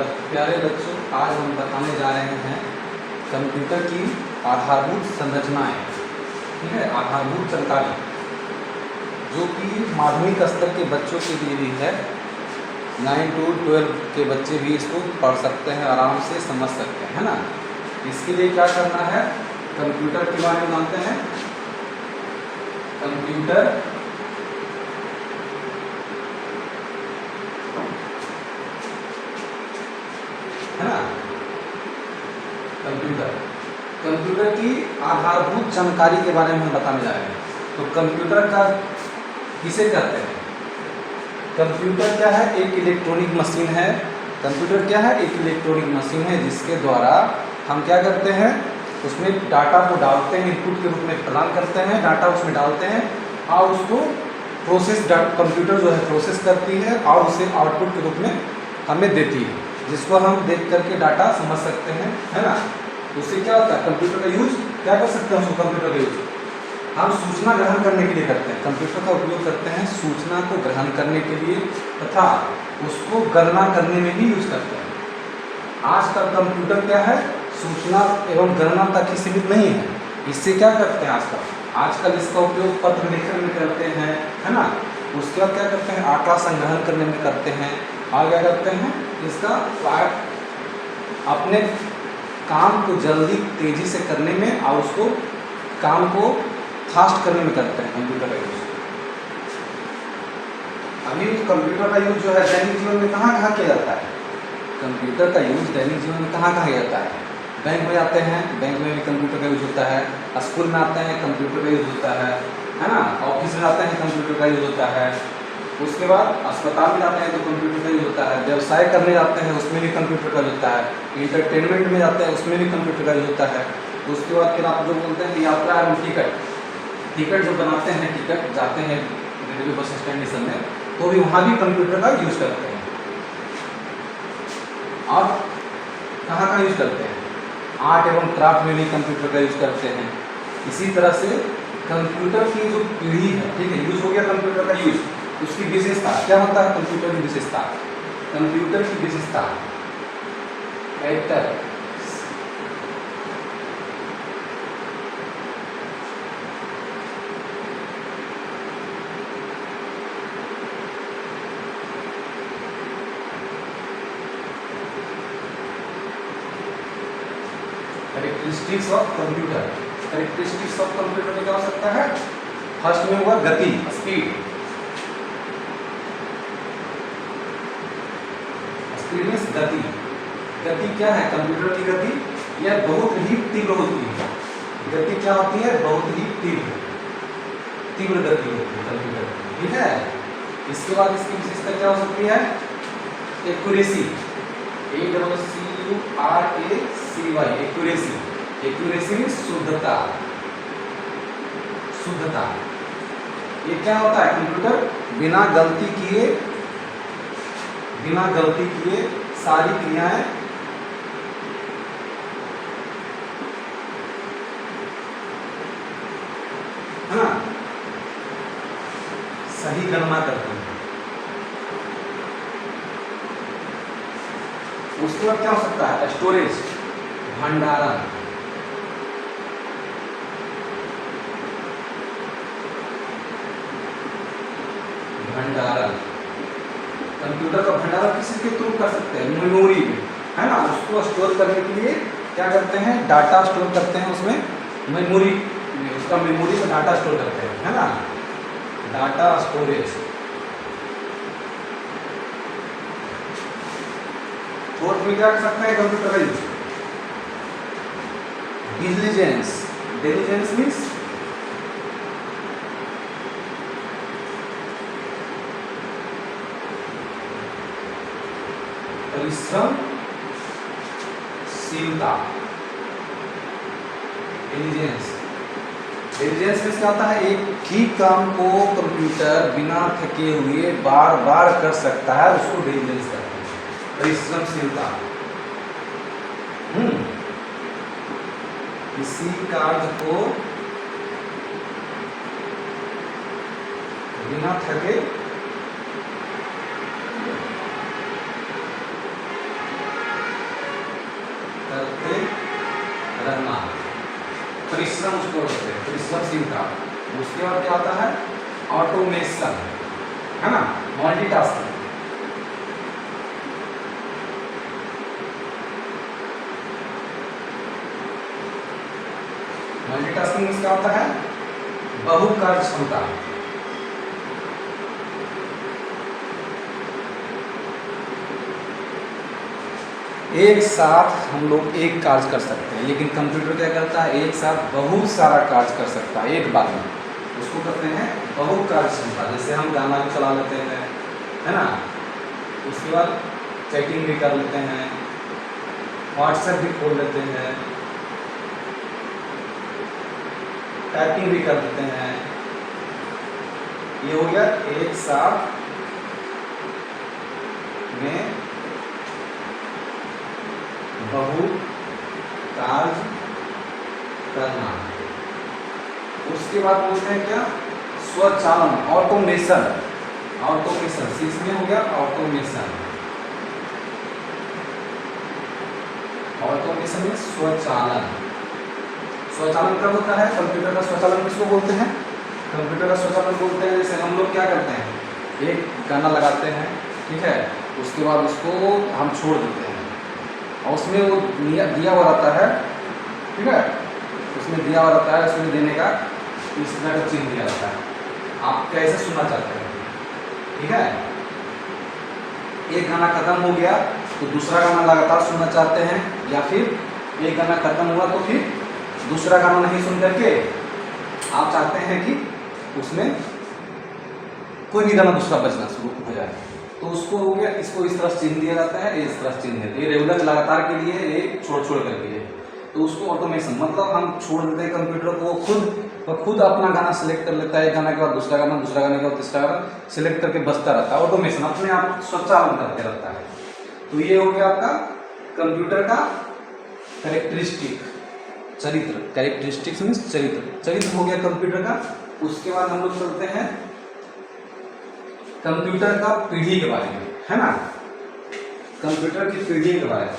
प्यारे बच्चों, आज हम बताने जा रहे हैं कंप्यूटर की आधारभूत संरचनाएं। ठीक है, आधारभूत जानकारी जो कि माध्यमिक स्तर के बच्चों के लिए भी है। 9 to 12 के बच्चे भी इसको पढ़ सकते हैं, आराम से समझ सकते हैं, है ना। इसके लिए क्या करना है, कंप्यूटर के बारे में जानते हैं। कंप्यूटर है ना, कंप्यूटर की आधारभूत जानकारी के बारे में हम बताने जा रहे हैं। तो कंप्यूटर का किसे कहते हैं? कंप्यूटर क्या है? एक इलेक्ट्रॉनिक मशीन है। कंप्यूटर क्या है? एक इलेक्ट्रॉनिक मशीन है जिसके द्वारा हम क्या करते हैं, उसमें डाटा को डालते हैं, इनपुट के रूप में प्रदान करते हैं, डाटा उसमें डालते हैं और उसको कंप्यूटर जो है प्रोसेस करती है और उसे आउटपुट के रूप में हमें देती है, जिसको हम देख करके डाटा समझ सकते हैं, है ना। उससे क्या होता है, कंप्यूटर का यूज क्या कर सकते हैं, उसको कंप्यूटर का यूज हम सूचना ग्रहण करने के लिए करते हैं। कंप्यूटर का उपयोग करते हैं सूचना को ग्रहण करने के लिए तथा उसको गणना करने में भी यूज करते हैं। आजकल कंप्यूटर क्या है, सूचना एवं गणना तक ही सीमित नहीं है। इससे क्या करते हैं आजकल इसका उपयोग पत्र लेखन में करते हैं, है ना। उसके बाद क्या करते हैं, आंकड़ा संग्रहण करने में करते हैं और क्या करते हैं, इसका अपने काम को जल्दी तेजी से करने में और उसको काम को फास्ट करने में करते हैं कंप्यूटर का यूज। अभी कंप्यूटर का यूज जो है दैनिक जीवन में कहाँ कहाँ किया जाता है? कंप्यूटर का यूज दैनिक जीवन में कहाँ कहाँ किया जाता है? बैंक में आते हैं, बैंक में भी कंप्यूटर का यूज होता है। स्कूल में आते हैं, कंप्यूटर का यूज होता है ना। ऑफिस में आते हैं, कंप्यूटर का यूज होता है। उसके बाद अस्पताल में जाते हैं तो कंप्यूटर का यूज होता है। व्यवसाय करने जाते हैं उसमें भी कंप्यूटर का यूज होता है। इंटरटेनमेंट में जाते हैं उसमें भी कंप्यूटर का यूज होता है। उसके बाद फिर आप जो बोलते हैं यात्रा एवं टिकट जो बनाते हैं, टिकट जाते हैं रेलवे बस स्टैंड में, तो भी वहाँ भी कंप्यूटर का यूज करते हैं। और कहाँ कहाँ यूज करते हैं, आर्ट एवं क्राफ्ट में भी कंप्यूटर का यूज करते हैं। इसी तरह से कंप्यूटर की जो पीढ़ी है, ठीक है, यूज हो गया कंप्यूटर का यूज। उसकी विशेषता क्या होता है, कंप्यूटर की विशेषता, कंप्यूटर की विशेषता character characteristics of computer. Characteristics of computer में क्या हो सकता है, फर्स्ट में हुआ गति, स्पीड। गति, गति क्या है, कंप्यूटर की गति यह बहुत ही तीव्र होती है। गति क्या होती है, बहुत ही तीव्र गति होती है कंप्यूटर की, ठीक है। इसके बाद इसकी विशेषता क्या हो सकती है, एक्यूरेसी, ACCURACY, एक्यूरेसी। एक्यूरेसी में शुद्धता। ये क्या होता है, कंप्यूटर बिना गलती किए सारी क्रियाएं है ना सही गणना करते हैं। उसके बाद क्या हो सकता है, स्टोरेज, भंडारण। कंप्यूटर का भंडारण किसी के थ्रू कर सकते हैं, मेमोरी में, है ना। उसको स्टोर करने के लिए क्या करते हैं, डाटा स्टोर करते हैं उसमें, मेमोरी में, उसका मेमोरी में डाटा स्टोर करते हैं, है ना, डाटा स्टोरेज। फोर्थ में क्या कर सकते हैं कंप्यूटर का यूज, डिलिजेंस। डिलिजेंस मीन्स परिश्रमशीलता। डिलिजेंस में क्या होता है, एक ही काम को कंप्यूटर बिना थके हुए बार बार कर सकता है, उसको डिलिजेंस कहते हैं, परिश्रमशीलता। किसी कार्य को बिना थके परिश्रम उसको बोलते हैं, परिश्रमशीलता। उसके बाद क्या आता है, ऑटोमेशन, है ना, मल्टीटास्किंग। मल्टीटास्किंग इसका होता है बहुकार्य क्षमता। एक साथ हम लोग एक कार्य कर सकते हैं, लेकिन कंप्यूटर क्या करता है, एक साथ बहुत सारा कार्य कर सकता है एक बार में, उसको कहते हैं बहुकार्य क्षमता। जैसे हम गाना भी चला लेते हैं, है ना, उसके बाद चैटिंग भी कर लेते हैं, व्हाट्सएप भी खोल लेते हैं, टाइपिंग भी कर लेते हैं। ये हो गया एक साथ में बहु कार्य करना। उसके बाद बोलते हैं क्या, स्वचालन, ऑटोमेशन। ऑटोमेशन इसमें हो गया ऑटोमेशन। ऑटोमेशन में स्वचालन। स्वचालन कब होता है, कंप्यूटर का स्वचालन किसको बोलते हैं, कंप्यूटर का स्वचालन बोलते हैं जैसे हम लोग क्या करते हैं, एक गाना लगाते हैं, ठीक है, उसके बाद उसको हम छोड़ देते हैं और उसमें वो दिया हुआ रहता है, ठीक है, उसमें दिया हुआ रहता है, उसमें देने का इस तरह का चिन्ह दिया रहता है, आप कैसे सुनना चाहते हैं, ठीक है। एक गाना खत्म हो गया तो दूसरा गाना लगातार सुनना चाहते हैं, या फिर एक गाना खत्म हुआ तो फिर दूसरा गाना नहीं सुन करके आप चाहते हैं कि उसमें कोई भी गाना दूसरा बजना शुरू हो जाए, तो उसको हो गया, इसको इस तरह चिन्ह दिया जाता है, इस तरह चिन्ह दिया, ये रेगुलर लगातार के लिए, ये छोड़ छोड़ करके है, तो उसको ऑटोमेशन, मतलब हम छोड़ देते हैं कंप्यूटर को, वो खुद अपना गाना सेलेक्ट कर लेता है, एक गाना के बाद दूसरा गाना, दूसरा गाने के बाद तीसरा गाना सेलेक्ट करके बजता रहता है, ऑटोमेशन अपने आप स्वचालन करते रहता है। तो ये हो गया आपका कंप्यूटर का कैरेक्टरिस्टिक, चरित्र, कैरेक्टरिस्टिक्स मीन्स चरित्र, चरित्र हो गया कंप्यूटर का। उसके बाद हम लोग चलते हैं कंप्यूटर का पीढ़ी के बारे में, है ना, कंप्यूटर की पीढ़ी के बारे में,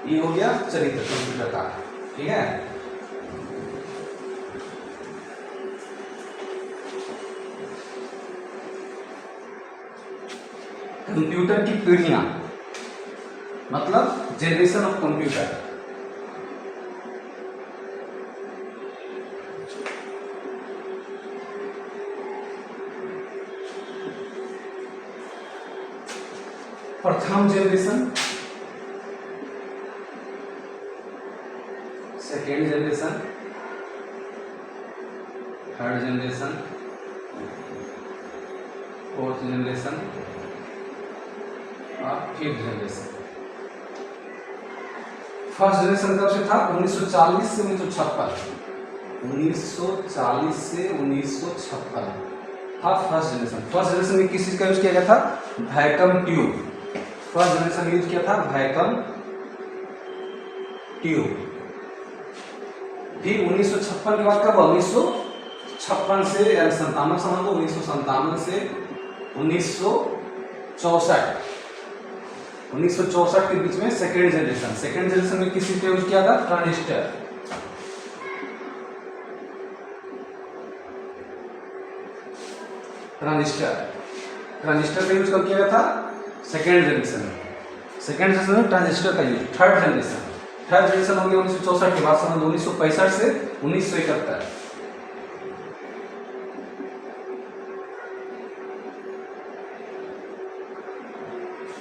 ये हो गया चरित्र कंप्यूटर का, ठीक है। कंप्यूटर की पीढ़ियां मतलब जनरेशन ऑफ कंप्यूटर। प्रथम generation, second generation, third generation, fourth generation और फिफ्थ जनरेशन। फर्स्ट जनरेशन कब से था, 1940 से 1956, 1940 से 1956 था फर्स्ट जनरेशन। फर्स्ट जनरेशन में किस चीज का यूज किया गया था, vacuum tube. First generation use किया था वैक्यूम ट्यूब। फिर 1956 के बाद कब, 1956 से यानी 97 समझ लो, 1997 से 1964, 1964 के बीच में सेकेंड जनरेशन। सेकेंड जनरेशन में किस चीज का यूज किया था, ट्रांजिस्टर। ट्रांजिस्टर का यूज कब किया गया था, सेकेंड जनरेशन में। सेकेंड जनरेशन में ट्रांजिस्टर का यूज। थर्ड जनरेशन हो गया 1964 के बाद, समझ लो 1965 से 1971।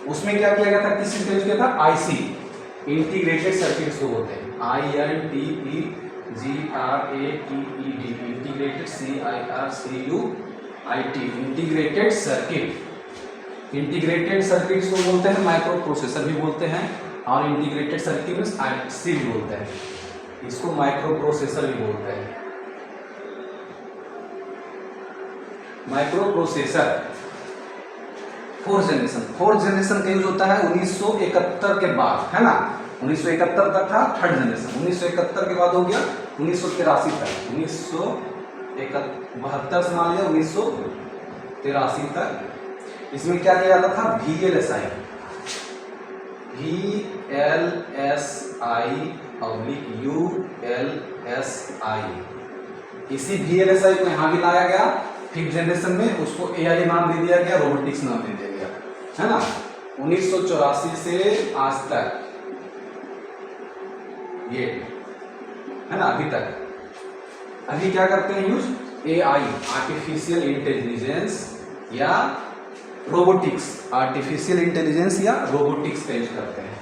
उसमें क्या किया गया था, किस चीज का यूज किया था, आईसी, इंटीग्रेटेड सर्किट को बोलते हैं, INTEGRATED, integrated, CIRCUIT, integrated circuit. Integrated circuits को बोलते हैं माइक्रो प्रोसेसर भी बोलते हैं, और इंटीग्रेटेड सर्किट मींस IC भी बोलते हैं, इसको माइक्रो प्रोसेसर भी बोलते हैं। माइक्रो प्रोसेसर फोर्थ जनरेशन का यूज होता है 1971 के बाद, है ना, 1971 तक था थर्ड जनरेशन, 1971 के बाद हो गया 1983 तक, 1972 से मान लिया 1983 तक। इसमें क्या किया जाता था, VLSI VLSI। इसी VLSI को यहाँ भी लाया गया, फिफ्थ जनरेशन में उसको AI नाम दे दिया गया, रोबोटिक्स नाम दे दिया गया, है ना। 1984 से आज तक ये है ना, अभी तक। अभी क्या करते हैं यूज? AI, आर्टिफिशियल इंटेलिजेंस या रोबोटिक्स, आर्टिफिशियल इंटेलिजेंस या रोबोटिक्स का यूज करते हैं।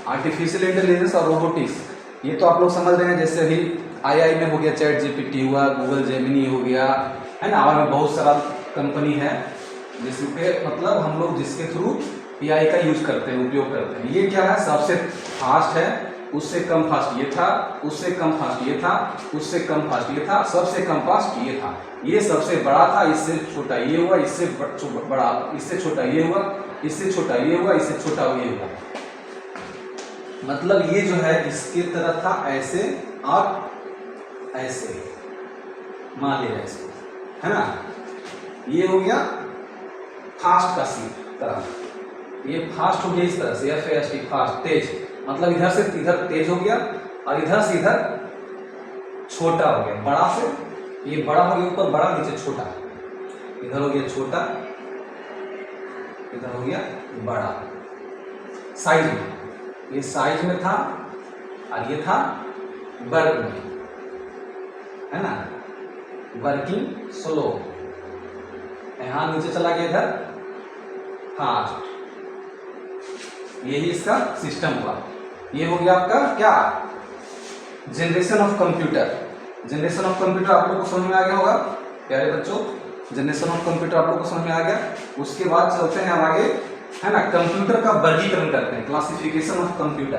आर्टिफिशियल इंटेलिजेंस और रोबोटिक्स ये तो आप लोग समझ रहे हैं। जैसे अभी AI में हो गया चैट GPT हुआ, गूगल जेमिनी हो गया, है ना, और बहुत सारा कंपनी है जिसके मतलब हम लोग जिसके थ्रू AI का यूज करते हैं, उपयोग करते हैं। ये क्या है? सबसे फास्ट है, उससे कम फास्ट ये था, उससे कम फास्ट ये था, उससे कम फास्ट ये था, सबसे कम फास्ट ये था, ये सबसे बड़ा था, इससे छोटा ये हुआ, इससे बड़ा, इससे छोटा ये हुआ, इससे छोटा ये हुआ, इससे छोटा ये हुआ। मतलब ये जो है इसके तरह था ऐसे और ऐसे, मान लिया इसको, है ना। ये हो गया फास्ट का सी तरह, ये फास्ट हो गया इस तरह से, FAST, फास्ट, तेज। मतलब इधर से इधर तेज हो गया और इधर से इधर छोटा हो गया, बड़ा से ये बड़ा हो गया, ऊपर बड़ा, नीचे छोटा, इधर हो गया छोटा, इधर हो गया बड़ा। साइज में, ये साइज में था और ये था वर्क में, है ना, वर्किंग स्लो। यहां नीचे चला गया इधर फास्ट। यही इसका सिस्टम हुआ। ये हो गया आपका क्या? Generation of computer. Generation of computer आप लोग को समझ में आ गया होगा प्यारे बच्चों। जनरेशन ऑफ कंप्यूटर आप लोग को समझ में आ गया। उसके बाद चलते हैं हम आगे, है ना। कंप्यूटर का वर्गीकरण करते हैं, classification of computer.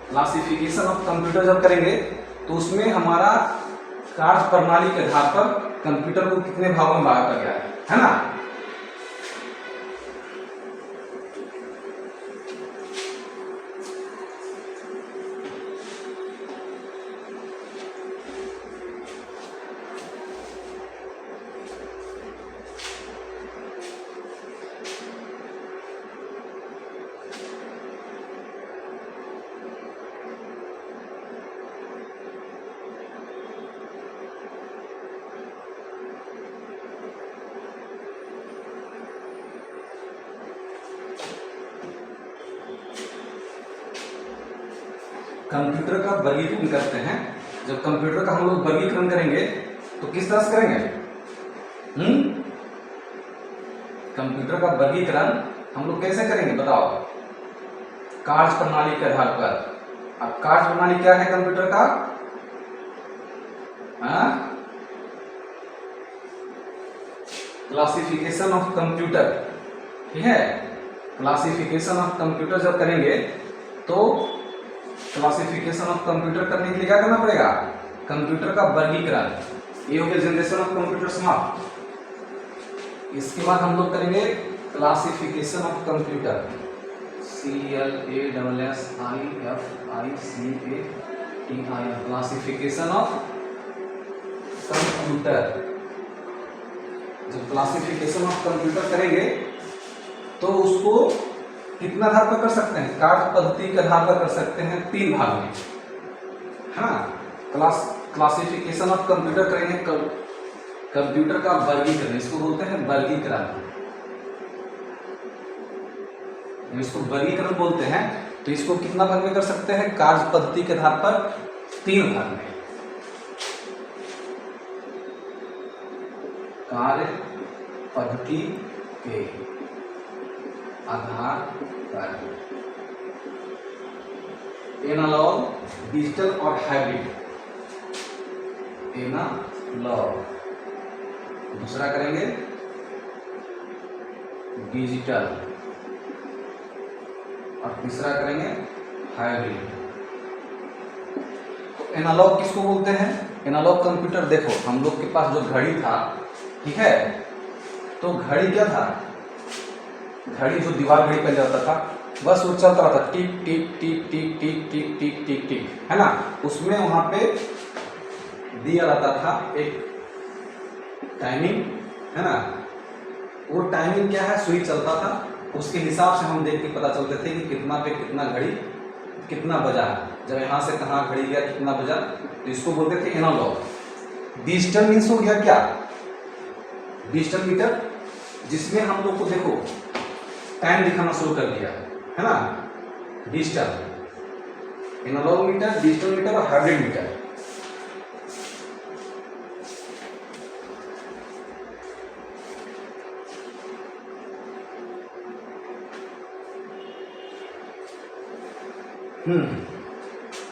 Classification of computer जब करेंगे तो उसमें हमारा कार्य प्रणाली के आधार पर कंप्यूटर को कितने भागों में बांटा गया है ना। कंप्यूटर का वर्गीकरण करते हैं। जब कंप्यूटर का हम लोग वर्गीकरण करेंगे तो किस तरह से करेंगे? कंप्यूटर का वर्गीकरण हम लोग कैसे करेंगे बताओ? कार्य प्रणाली के आधार पर। अब कार्य प्रणाली क्या है कंप्यूटर का? क्लासिफिकेशन ऑफ कंप्यूटर, ठीक है। क्लासिफिकेशन ऑफ कंप्यूटर जब करेंगे तो क्लासिफिकेशन ऑफ कंप्यूटर करने के लिए क्या करना पड़ेगा? कंप्यूटर का वर्गीकरण। ये हो गया जनरेशन ऑफ कंप्यूटर समाप्त। इसके बाद हम लोग करेंगे classification of computer, CLASSIFICATION, classification of computer. जब क्लासिफिकेशन ऑफ कंप्यूटर करेंगे तो उसको कितना आधार पर कर सकते हैं? कार्य पद्धति के आधार पर कर सकते हैं 3 भाग में, हाँ। क्लासिफिकेशन ऑफ कंप्यूटर करेंगे, कंप्यूटर का वर्गीकरण, इसको बोलते हैं वर्गीकरण, इसको वर्गीकरण बोलते हैं। तो इसको कितना भाग में कर सकते हैं? कार्य पद्धति के आधार पर 3 भाग में। कार्य पद्धति के आधार पर एनालॉग, डिजिटल और हाइब्रिड। एनालॉग, दूसरा करेंगे डिजिटल और तीसरा करेंगे हाइब्रिड। तो एनालॉग किसको बोलते हैं? एनालॉग कंप्यूटर, देखो हम लोग के पास जो घड़ी था, ठीक है, तो घड़ी क्या था? घड़ी जो दीवार घड़ी पहले जाता था, बस वो चलता रहता, टिक टिक टिक टिक टिक टिक टिक टिक टिक, है ना। उसमें वहां पे दिया रहता था एक टाइमिंग, है ना। वो टाइमिंग क्या है? सुई चलता था उसके हिसाब से हम देख के पता चलते थे कि कितना पे कितना घड़ी कितना बजा है, जब यहाँ से कहाँ घड़ी गया कितना बजा, तो इसको बोलते थे एनालॉग। डिजिटल मीन्स हो गया क्या, डिजिटल मीटर, जिसमें हम लोग को देखो टाइम दिखाना शुरू कर दिया है ना, digital, analogue meter, digital meter और हाइब्रिड मीटर।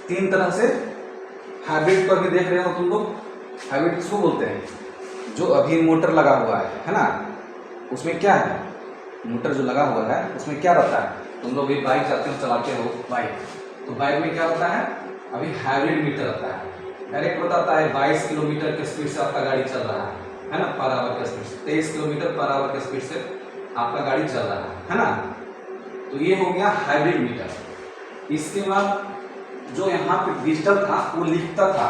तीन तरह से हाइब्रिड पर भी देख रहे हो तुम लोग। हाइब्रिड किसको बोलते हैं, जो अभी मोटर लगा हुआ है ना, उसमें क्या है, मोटर जो लगा हुआ है उसमें क्या रहता है, तुम लोग भी बाइक जाते हो चलाते हो बाइक, तो बाइक में क्या होता है, अभी हाइब्रिड मीटर रहता है, डायरेक्ट बताता है 22 किलोमीटर के स्पीड से आपका गाड़ी चल रहा है ना, पर आवर के स्पीड से, 23 किलोमीटर पर आवर के स्पीड से आपका गाड़ी चल रहा है ना। तो ये हो गया हाइब्रिड मीटर। इसके बाद जो यहाँ पे डिजिटल था वो लिखता था,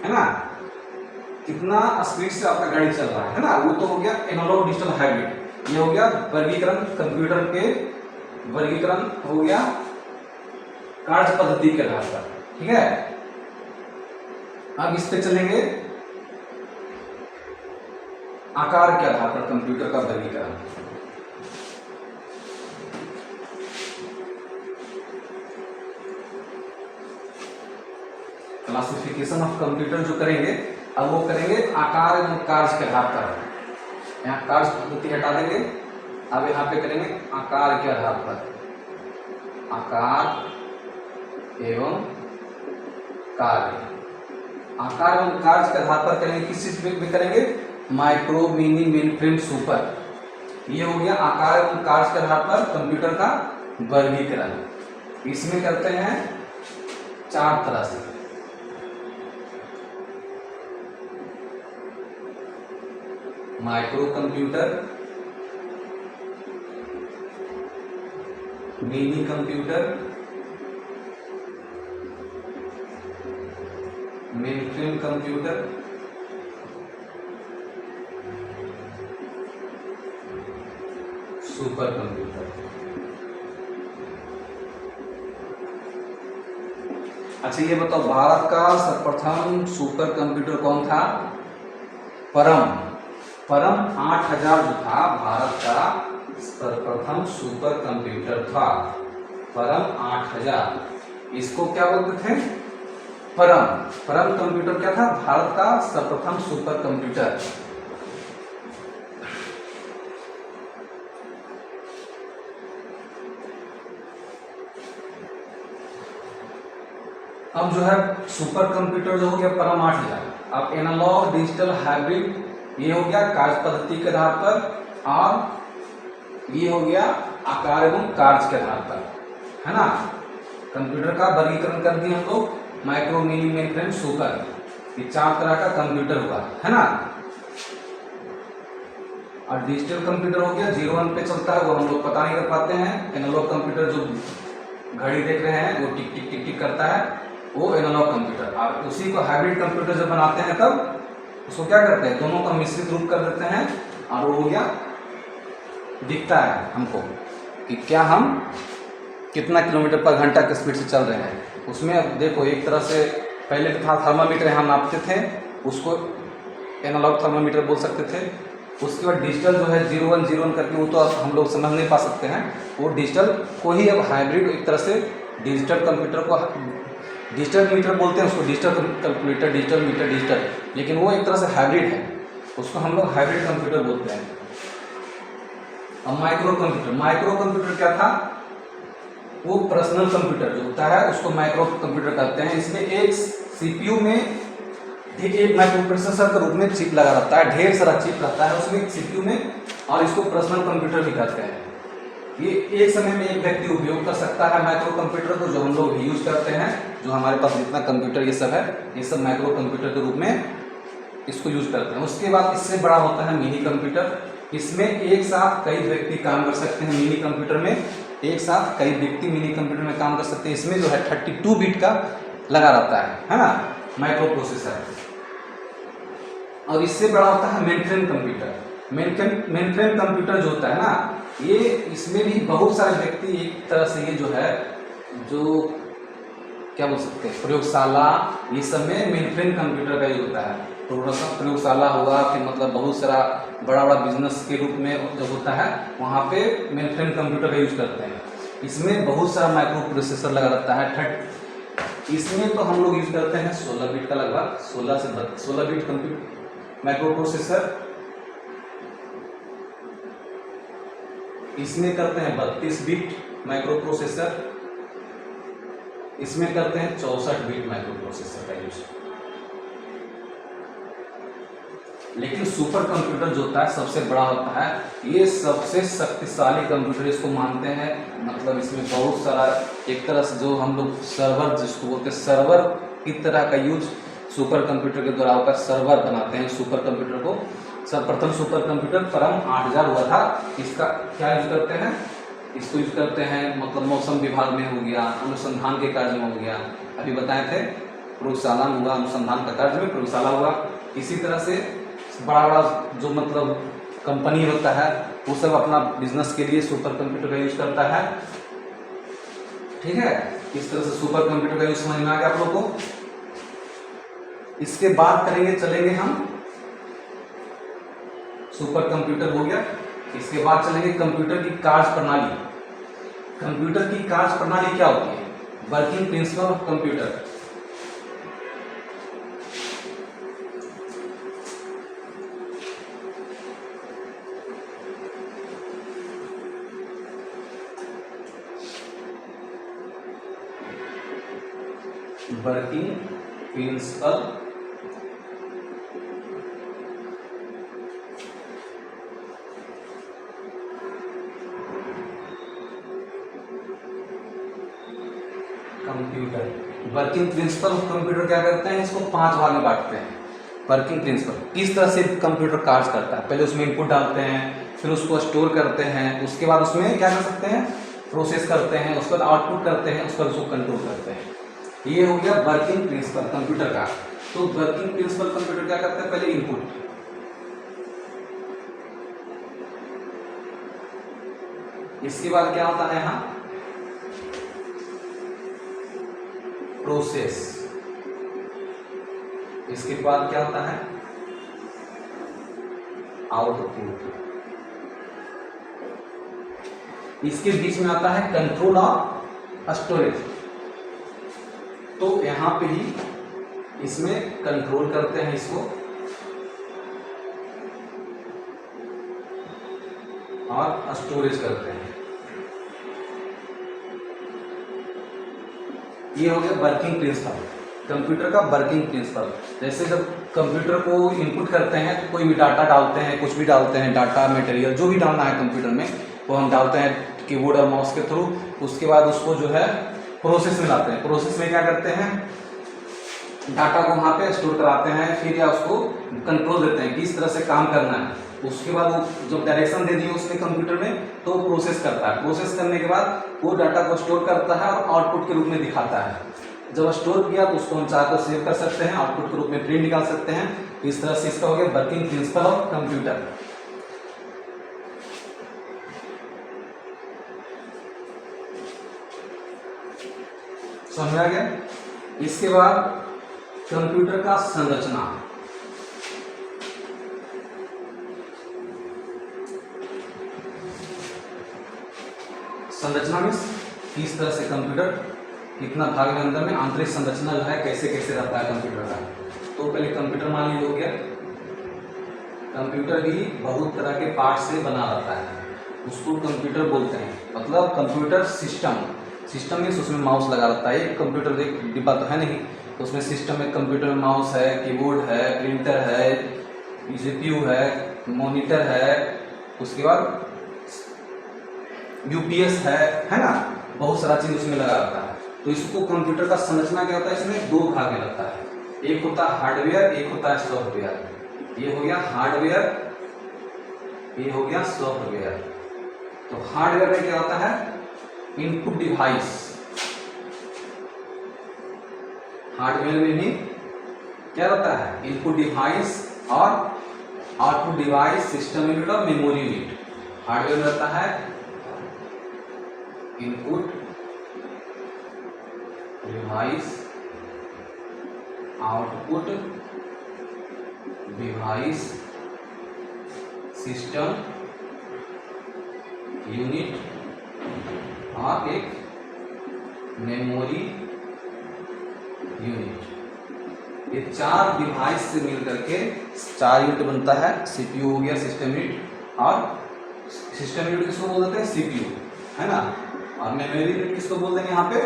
है ना, कितना स्पीड से आपका गाड़ी चल रहा है ना, वो तो हो गया एनालॉग डिजिटल हाइब्रिड। ये हो गया वर्गीकरण, कंप्यूटर के वर्गीकरण हो गया कार्य पद्धति के आधार पर, ठीक है। अब इस पे चलेंगे आकार के आधार पर कंप्यूटर का वर्गीकरण। क्लासिफिकेशन ऑफ कंप्यूटर जो करेंगे, अब वो करेंगे आकार एवं कार्य के आधार पर। यहाँ कार्य पद्धति हटा देंगे, अब यहाँ पे करेंगे आकार के आधार पर, आकार एवं कार्य। आकार एवं कार्य के आधार पर करेंगे, किस चीज पे करेंगे, micro, mini, main frame, super. ये हो गया आकार एवं कार्य के आधार पर कंप्यूटर का वर्गीकरण। इसमें करते हैं 4 तरह से। Micro computer, mini computer, mainframe computer, super computer. अच्छा ये बताओ, भारत का सर्वप्रथम सुपर कंप्यूटर कौन था, परम। परम 8000 जो था भारत का सर्वप्रथम सुपर कंप्यूटर था, परम 8000। इसको क्या बोलते थे, परम। परम कंप्यूटर क्या था, भारत का सर्वप्रथम सुपर कंप्यूटर। अब जो है सुपर कंप्यूटर जो हो गया परम 8000। अब एनालॉग, डिजिटल, हाइब्रिड ये हो गया कार्य पद्धति के आधार पर, और ये हो गया आकार एवं कार्य के आधार पर, है ना। कंप्यूटर का वर्गीकरण कर दिए हम लोग, माइक्रो, मिनी, मेनफ्रेम, सुपर। ये 4 तरह का कंप्यूटर हुआ, है ना। और डिजिटल कंप्यूटर हो गया 01 पे चलता है, वो हम लोग पता नहीं कर पाते हैं। एनालॉग कंप्यूटर जो घड़ी देख रहे हैं वो टिक टिक टिक टिक करता है, वो एनालॉग कंप्यूटर। और उसी को हाइब्रिड कंप्यूटर जब बनाते हैं तब उसको क्या करते हैं, दोनों का मिश्रित रूप कर देते हैं, और वो हो गया, दिखता है हमको कि क्या हम कितना किलोमीटर पर घंटा की स्पीड से चल रहे हैं। उसमें अब देखो, एक तरह से पहले था थर्मामीटर, यहाँ नापते थे, उसको एनालॉग थर्मामीटर बोल सकते थे। उसके बाद डिजिटल जो है 0101 करके, वो तो अब हम लोग समझ नहीं पा सकते हैं, वो डिजिटल को ही अब हाइब्रिड, एक तरह से डिजिटल कंप्यूटर को डिजिटल मीटर बोलते हैं, उसको digital calculator, digital meter, digital, लेकिन वो एक तरह से हाइब्रिड है, उसको हम लोग हाइब्रिड कंप्यूटर बोलते हैं। अब माइक्रो कंप्यूटर, माइक्रो कंप्यूटर क्या था, वो पर्सनल कंप्यूटर जो होता है उसको माइक्रो कंप्यूटर कहते हैं। इसमें एक सीपीयू में एक माइक्रो प्रोसेसर के रूप में चिप लगा रहता है, ढेर सारा चिप रहता है उसमें सीपीयू में, और इसको पर्सनल कंप्यूटर भी कहते हैं। ये एक समय में एक व्यक्ति उपयोग कर सकता है माइक्रो कंप्यूटर को, जो हम लोग यूज करते हैं, जो हमारे पास जितना कंप्यूटर ये सब है, ये सब माइक्रो कंप्यूटर के रूप में इसको यूज करते हैं। उसके बाद इससे बड़ा होता है मिनी कंप्यूटर। इसमें एक साथ कई व्यक्ति काम कर सकते हैं। मिनी कंप्यूटर में एक साथ कई व्यक्ति मिनी कंप्यूटर में काम कर सकते हैं। इसमें जो है 32 बिट का लगा रहता है ना, माइक्रो प्रोसेसर। और इससे बड़ा होता है mainframe computer. Main frame computer जो होता है ना, ये इसमें भी बहुत सारे व्यक्ति एक तरह से ये जो है, जो क्या बोल सकते हैं, प्रयोगशाला, ये सब में मेन फ्रेम कंप्यूटर का यूज होता है। प्रयोगशाला हुआ, फिर मतलब बहुत सारा बड़ा बड़ा बिजनेस के रूप में जो होता है, वहाँ पे मेन फ्रेम कंप्यूटर का यूज करते हैं। इसमें बहुत सारा माइक्रो प्रोसेसर लगा रहता है। इसमें तो हम लोग यूज करते हैं 16 बिट का, लगभग 16 बिट कंप्यूटर माइक्रो प्रोसेसर। इसमें करते हैं 32 बिट माइक्रो प्रोसेसर। इसमें करते हैं 64 बिट माइक्रो प्रोसेसर का यूज। लेकिन सुपर कंप्यूटर जो होता है सबसे बड़ा होता है, ये सबसे शक्तिशाली कंप्यूटर इसको मानते हैं। मतलब इसमें बहुत सारा, एक तरह से जो हम लोग सर्वर जिसको बोलते हैं, सर्वर की तरह का यूज सुपर कंप्यूटर के द्वारा होकर सर्वर बनाते हैं सुपर कंप्यूटर को। सर्वप्रथम सुपर कंप्यूटर परम 8000 हुआ था। इसका क्या यूज करते हैं, इसको यूज करते हैं मतलब मौसम विभाग में हो गया, अनुसंधान के कार्य में हो गया, अभी बताए थे प्रयोगशाला में हुआ, अनुसंधान का कार्य में प्रयोगशाला हुआ। इसी तरह से बड़ा बड़ा जो मतलब कंपनी होता है, वो सब अपना बिजनेस के लिए सुपर कंप्यूटर का यूज करता है। ठीक है, इस तरह से सुपर कंप्यूटर का यूज समझ में आ गया आप लोग को। इसके बाद करेंगे, चलेंगे हम, सुपर कंप्यूटर हो गया। इसके बाद चलेंगे कंप्यूटर की कार्य प्रणाली। कंप्यूटर की कार्य प्रणाली क्या होती है, working principle of computer. Working principle computer. Working principle of computer क्या करते हैं, इसको 5 भाग में बांटते हैं। वर्किंग प्रिंसिपल किस तरह से कंप्यूटर कार्य करता है, पहले उसमें इनपुट डालते हैं, फिर उसको स्टोर करते हैं, उसके बाद उसमें क्या कर सकते हैं, प्रोसेस करते हैं, उसके बाद आउटपुट करते हैं, उसके बाद उसको कंट्रोल करते हैं। ये हो गया वर्किंग प्रिंसिपल कंप्यूटर का। तो वर्किंग प्रिंसिपल कंप्यूटर क्या करता है, पहले इनपुट, इसके बाद क्या होता है यहाँ प्रोसेस, इसके बाद क्या होता है आउटपुट, इसके बीच में आता है कंट्रोल ऑफ स्टोरेज। तो यहां पे ही इसमें कंट्रोल करते हैं इसको, और स्टोरेज करते हैं। ये हो गया वर्किंग प्रिंसिपल, कंप्यूटर का वर्किंग प्रिंसिपल। जैसे जब कंप्यूटर को इनपुट करते हैं तो कोई भी डाटा डालते हैं, कुछ भी डालते हैं, डाटा मटेरियल जो भी डालना है कंप्यूटर में, वो हम डालते हैं कीबोर्ड और माउस के थ्रू। उसके बाद उसको जो है प्रोसेस में लाते हैं। प्रोसेस में क्या करते हैं, डाटा को वहाँ पे स्टोर कराते हैं, फिर या उसको कंट्रोल देते हैं कि इस तरह से काम करना है। उसके बाद वो जब डायरेक्शन दे दिए उसने कंप्यूटर में, तो प्रोसेस करता है। प्रोसेस करने के बाद वो डाटा को स्टोर करता है और आउटपुट के रूप में दिखाता है। जब स्टोर किया तो उसको हम चाहे तो सेव कर सकते हैं, आउटपुट के रूप में प्रिंट निकाल सकते हैं। इस तरह से इसका हो गया वर्किंग प्रिंसिपल ऑफ कंप्यूटर। समझ आ गया। इसके बाद कंप्यूटर का संरचना, संरचना में किस तरह से कंप्यूटर कितना भाग में अंदर में आंतरिक संरचना जो है कैसे कैसे रहता है कंप्यूटर का। तो पहले कंप्यूटर मान लीजिए हो गया। कंप्यूटर भी बहुत तरह के पार्ट से बना रहता है, उसको कंप्यूटर बोलते हैं। मतलब कंप्यूटर सिस्टम, सिस्टम में उसमें माउस लगा रहता है। एक कंप्यूटर एक डिब्बा तो है नहीं, तो उसमें सिस्टम में कंप्यूटर में माउस है, कीबोर्ड है, प्रिंटर है, CPU है, मॉनिटर है, उसके बाद UPS है ना, बहुत सारा चीज उसमें लगा रहता है। तो इसको कंप्यूटर का संरचना क्या होता है, इसमें 2 भाग में लगता है। एक होता है हार्डवेयर, एक होता है सॉफ्टवेयर। ये हो गया हार्डवेयर, ये हो गया सॉफ्टवेयर। तो हार्डवेयर में क्या होता है, इनपुट डिवाइस। हार्डवेयर में भी क्या होता है, इनपुट डिवाइस और आउटपुट डिवाइस, सिस्टम यूनिट और मेमोरी यूनिट। हार्डवेयर में रहता है input device, output device, system unit और एक मेमोरी यूनिट। ये चार डिवाइस से मिलकर के 4 यूनिट बनता है। सीपीयू हो गया सिस्टम यूनिट, और सिस्टम यूनिट किसको बोल देते हैं? सीपीयू, है ना। और मेमोरी यूनिट किसको बोल देंगे? यहाँ पे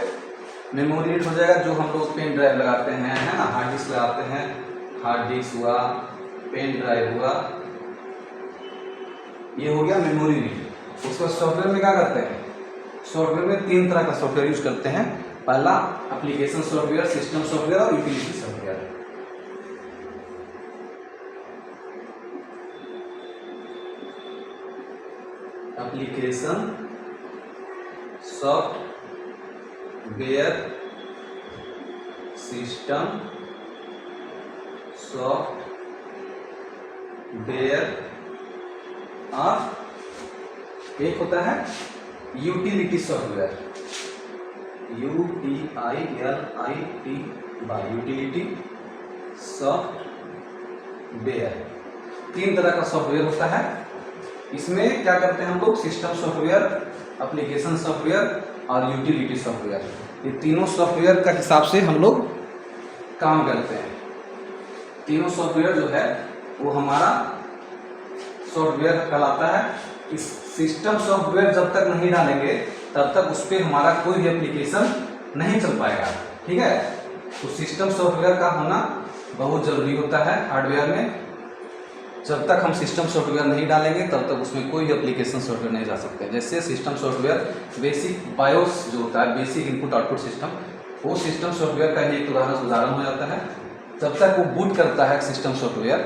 मेमोरी यूनिट हो जाएगा जो हम लोग पेन ड्राइव लगाते हैं, है ना, हार्ड डिस्क लगाते हैं। हार्ड डिस्क हुआ, पेन ड्राइव हुआ, ये हो गया मेमोरी यूनिट। उसको सॉफ्टवेयर में क्या करते हैं? सॉफ्टवेयर में 3 तरह का सॉफ्टवेयर यूज करते हैं। पहला एप्लीकेशन सॉफ्टवेयर, सिस्टम सॉफ्टवेयर और utility software. Application software, system software और एक होता है utility software, UTILIT, utility software. 3 तरह का सॉफ्टवेयर होता है। इसमें क्या करते हैं हम लोग? सिस्टम सॉफ्टवेयर, एप्लीकेशन सॉफ्टवेयर और यूटिलिटी सॉफ्टवेयर, ये तीनों सॉफ्टवेयर का हिसाब से हम लोग काम करते हैं। तीनों सॉफ्टवेयर जो है वो हमारा सॉफ्टवेयर कहलाता है। इस सिस्टम सॉफ्टवेयर जब तक नहीं डालेंगे तब तक उस पर हमारा कोई भी एप्लीकेशन नहीं चल पाएगा, ठीक है। तो सिस्टम सॉफ्टवेयर का होना बहुत जरूरी होता है हार्डवेयर में। जब तक हम सिस्टम सॉफ्टवेयर नहीं डालेंगे तब तक उसमें कोई एप्लीकेशन सॉफ्टवेयर नहीं जा सकते। जैसे सिस्टम सॉफ्टवेयर बेसिक बायोस जो होता है, बेसिक इनपुट आउटपुट सिस्टम, वो सिस्टम सॉफ्टवेयर का ही एक उदाहरण हो जाता है। जब तक वो बूट करता है सिस्टम सॉफ्टवेयर,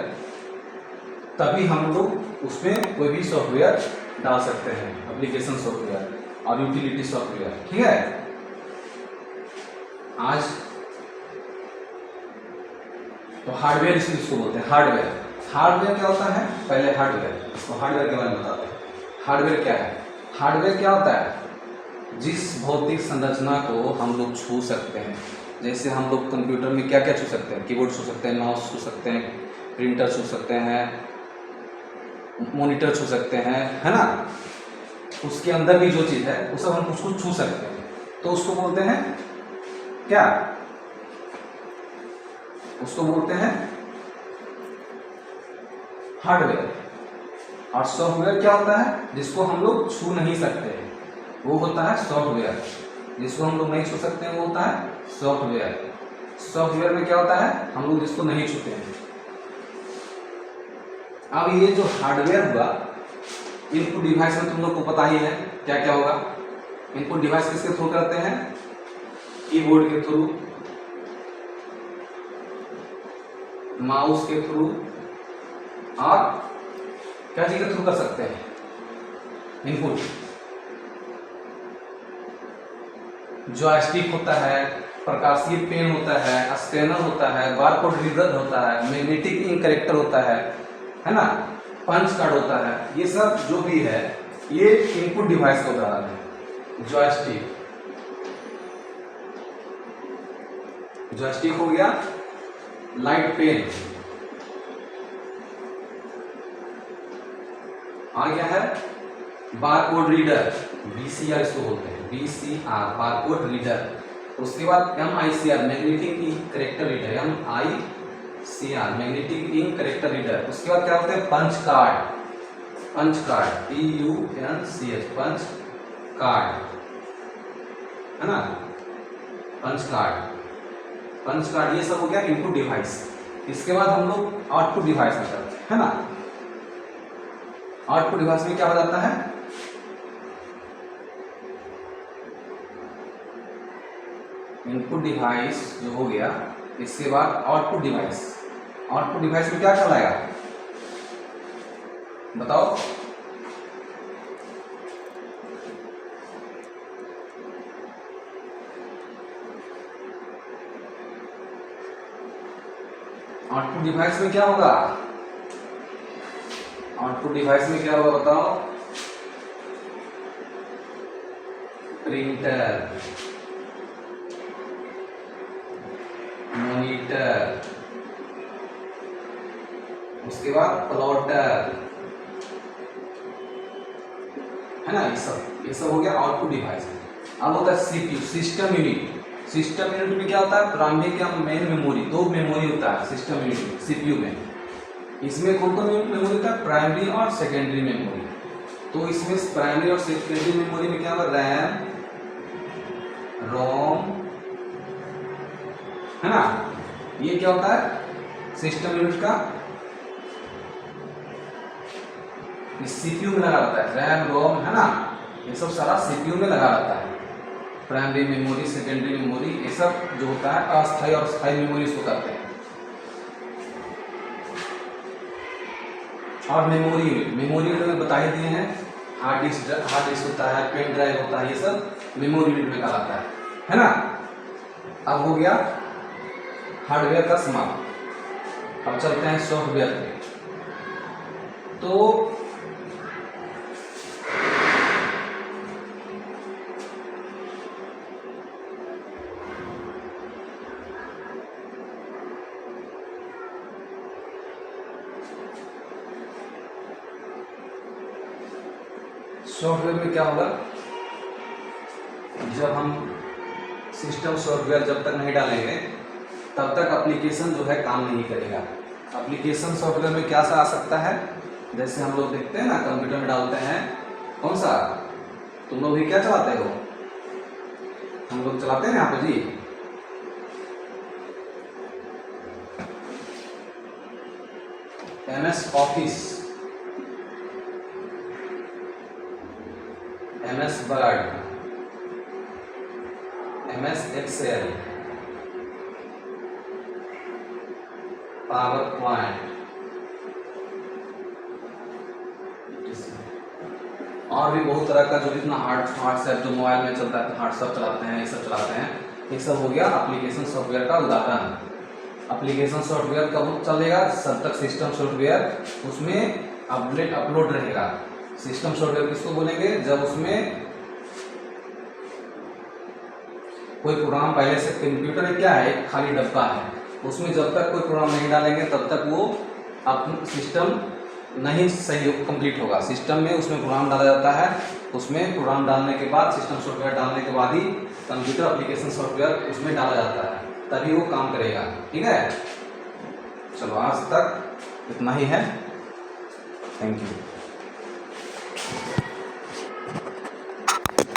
तभी हम लोग उसमें कोई भी सॉफ्टवेयर डाल सकते हैं, एप्लीकेशन सॉफ्टवेयर और यूटिलिटी सॉफ्टवेयर, ठीक है। आज तो हार्डवेयर इसको बोलते हैं हार्डवेयर। हार्डवेयर क्या होता है? पहले हार्डवेयर, इसको हार्डवेयर के बारे में बताते हैं। हार्डवेयर क्या है? हार्डवेयर क्या होता है? जिस भौतिक संरचना को हम लोग छू सकते हैं। जैसे हम लोग कंप्यूटर में क्या क्या छू सकते हैं? कीबोर्ड छू सकते हैं, माउस छू सकते हैं, प्रिंटर छू सकते हैं, मॉनिटर छू सकते हैं, है ना। उसके अंदर भी जो चीज़ है वो सब हम कुछ कुछ छू सकते हैं, तो उसको बोलते हैं क्या? उसको बोलते हैं हार्डवेयर। और सॉफ्टवेयर क्या होता है? जिसको हम लोग छू नहीं सकते, वो होता है सॉफ्टवेयर। जिसको हम लोग नहीं छू सकते हैं वो होता है सॉफ्टवेयर। सॉफ्टवेयर में क्या होता है? हम लोग जिसको नहीं छूते हैं। अब ये जो हार्डवेयर हुआ, इनपुट डिवाइस में तुम लोग को पता ही है क्या क्या होगा। इनपुट डिवाइस किसके थ्रू करते हैं? कीबोर्ड के थ्रू, माउस के थ्रू, और क्या चीज के थ्रू कर सकते हैं इनपुट? जॉयस्टिक होता है, प्रकाशीय पेन होता है, स्कैनर होता है, बारकोड रीडर होता है, मैग्नेटिक इंक करेक्टर होता है ना, पंच कार्ड होता है। ये सब जो भी है ये इनपुट डिवाइस का उदाहरण है। जॉयस्टिक, जॉयस्टिक हो गया। लाइट पेन, और क्या है? बारकोड रीडर, BCR इसको बोलते हैं, BCR बारकोड रीडर। उसके बाद MICR magnetic ink character reader, MICR magnetic ink character reader. उसके बाद क्या होते हैं? Punch card, punch card PUNCH, punch card, है ना, पंच कार्ड, पंच कार्ड। ये सब हो गया इनपुट डिवाइस। इसके बाद हम लोग आउटपुट डिवाइस में करते हैं, है ना। आउटपुट डिवाइस में क्या हो जाता है? इनपुट डिवाइस जो हो गया, इसके बाद आउटपुट डिवाइस। आउटपुट डिवाइस में क्या कहलाएगा? बताओ। आउटपुट डिवाइस में क्या होगा? आउटपुट डिवाइस में क्या होगा बताओ? प्रिंटर, मॉनिटर, उसके बाद प्लॉटर, है ना, ये सब हो गया आउटपुट डिवाइस। अब होता है CPU, system unit. System unit में क्या होता है? प्राइमरी क्या मेन मेमोरी, दो मेमोरी होता है सिस्टम यूनिट सीपीयू में। इसमें कौन कौन मेमोरी होता है? प्राइमरी और सेकेंडरी मेमोरी। तो इसमें प्राइमरी और सेकेंडरी मेमोरी में क्या होगा? रैम, रोम, है ना, ये क्या होता है सिस्टम यूनिट का, सीपीयू में लगा रहता है। रैम, रोम, है ना, ये सब सारा सीपीयू में लगा रहता है। प्राइमरी मेमोरी, सेकेंडरी मेमोरी, ये सब जो होता है अस्थायी और स्थायी मेमोरी इसको कहते हैं। और मेमोरी यूनिट में बता ही दिए हैं, हार्ड डिस्क होता है, पेन ड्राइव होता है, ये सब मेमोरी यूनिट में कहलाता है ना। अब हो गया हार्डवेयर का समाप्त। अब चलते हैं सॉफ्टवेयर पे। तो सॉफ्टवेयर में क्या होगा? जब हम सिस्टम सॉफ्टवेयर जब तक नहीं डालेंगे तब तक एप्लीकेशन जो है काम नहीं करेगा। एप्लीकेशन सॉफ्टवेयर में क्या सा आ सकता है? जैसे हम लोग देखते हैं ना, कंप्यूटर में डालते हैं, कौन सा, तुम लोग भी क्या चलाते हो? हम लोग चलाते हैं यहाँ पे जी, MS Office, MS Word, MS Excel, PowerPoint, और भी बहुत तरह का जो जितना व्हाट्सएप जो मोबाइल में चलता है, व्हाट्सएप चलाते हैं, ये सब चलाते हैं। ये सब हो गया एप्लीकेशन सॉफ्टवेयर का उदाहरण। एप्लीकेशन सॉफ्टवेयर कब चलेगा? जब तक सिस्टम सॉफ्टवेयर उसमें अपलोड रहेगा। सिस्टम सॉफ्टवेयर किसको बोलेंगे? जब उसमें कोई प्रोग्राम पहले से, कंप्यूटर क्या है, एक खाली डब्बा है, उसमें जब तक कोई प्रोग्राम नहीं डालेंगे तब तक वो अपना सिस्टम नहीं सही कंप्लीट होगा। सिस्टम में उसमें प्रोग्राम डाला जाता है, उसमें प्रोग्राम डालने के बाद, सिस्टम सॉफ्टवेयर डालने के बाद ही कंप्यूटर एप्लीकेशन सॉफ्टवेयर उसमें डाला जाता है, तभी वो काम करेगा। ठीक है, चलो आज तक इतना ही है। Thank you.